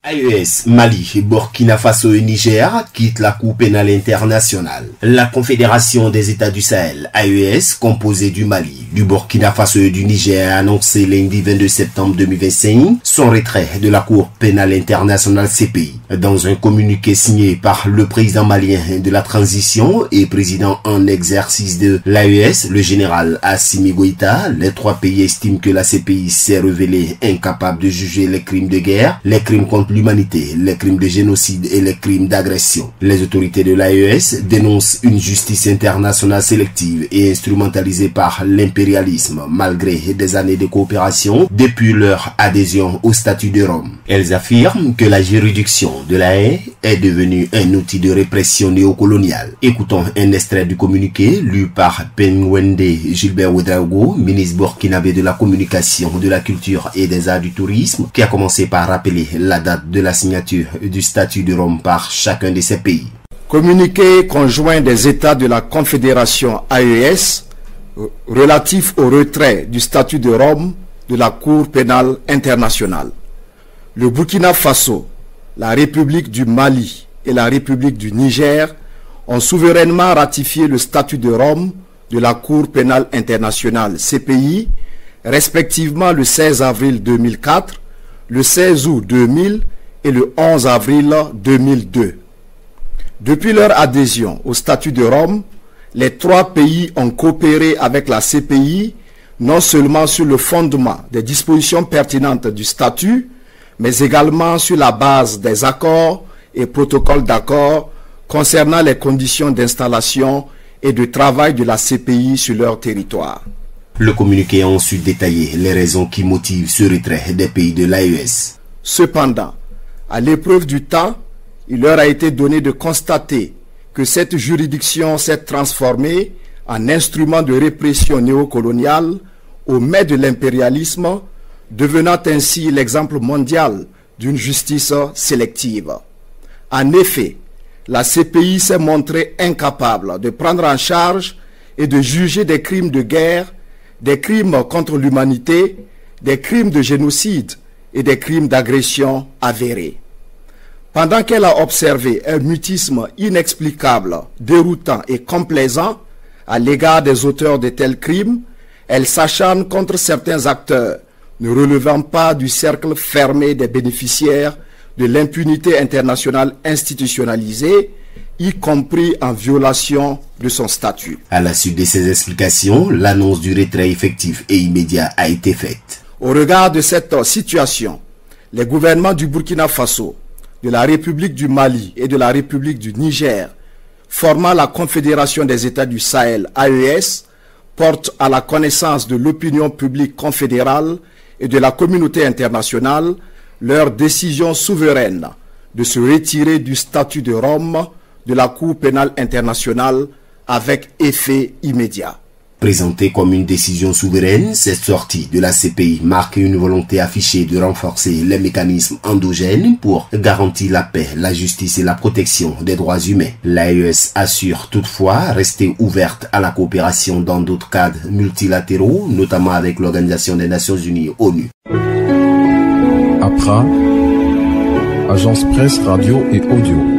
AES, Mali, Burkina Faso et Niger quittent la Cour pénale internationale. La Confédération des États du Sahel, AES, composée du Mali, du Burkina Faso et du Niger, a annoncé lundi 22 septembre 2025 son retrait de la Cour pénale internationale CPI. Dans un communiqué signé par le président malien de la transition et président en exercice de l'AES, le général Assimi Goïta, les trois pays estiment que la CPI s'est révélée incapable de juger les crimes de guerre, les crimes contre l'humanité, les crimes de génocide et les crimes d'agression. Les autorités de l'AES dénoncent une justice internationale sélective et instrumentalisée par l'impérialisme malgré des années de coopération depuis leur adhésion au statut de Rome. Elles affirment que la juridiction de la Haye est devenue un outil de répression néocoloniale. Écoutons un extrait du communiqué lu par Pengwende Gilbert Ouedraogo, ministre burkinabé de la communication, de la culture et des arts du tourisme, qui a commencé par rappeler la date de la signature du statut de Rome par chacun de ces pays. Communiqué conjoint des États de la Confédération AES relatif au retrait du statut de Rome de la Cour pénale internationale. Le Burkina Faso, la République du Mali et la République du Niger ont souverainement ratifié le statut de Rome de la Cour pénale internationale CPI, respectivement le 16 avril 2004, le 16 août 2000 et le 11 avril 2002. Depuis leur adhésion au statut de Rome, les trois pays ont coopéré avec la CPI non seulement sur le fondement des dispositions pertinentes du statut, mais également sur la base des accords et protocoles d'accord concernant les conditions d'installation et de travail de la CPI sur leur territoire. Le communiqué a ensuite détaillé les raisons qui motivent ce retrait des pays de l'AES. Cependant, à l'épreuve du temps, il leur a été donné de constater que cette juridiction s'est transformée en instrument de répression néocoloniale au mai de l'impérialisme, devenant ainsi l'exemple mondial d'une justice sélective. En effet, la CPI s'est montrée incapable de prendre en charge et de juger des crimes de guerre, des crimes contre l'humanité, des crimes de génocide et des crimes d'agression avérés. Pendant qu'elle a observé un mutisme inexplicable, déroutant et complaisant à l'égard des auteurs de tels crimes, elle s'acharne contre certains acteurs ne relevant pas du cercle fermé des bénéficiaires de l'impunité internationale institutionnalisée, y compris en violation de son statut. À la suite de ces explications, l'annonce du retrait effectif et immédiat a été faite. Au regard de cette situation, les gouvernements du Burkina Faso, de la République du Mali et de la République du Niger, formant la Confédération des États du Sahel, AES, portent à la connaissance de l'opinion publique confédérale et de la communauté internationale leur décision souveraine de se retirer du statut de Rome de la Cour pénale internationale avec effet immédiat. Présentée comme une décision souveraine, cette sortie de la CPI marque une volonté affichée de renforcer les mécanismes endogènes pour garantir la paix, la justice et la protection des droits humains. L'AES assure toutefois rester ouverte à la coopération dans d'autres cadres multilatéraux, notamment avec l'Organisation des Nations Unies, ONU. APRA, Agence Presse, Radio et Audio.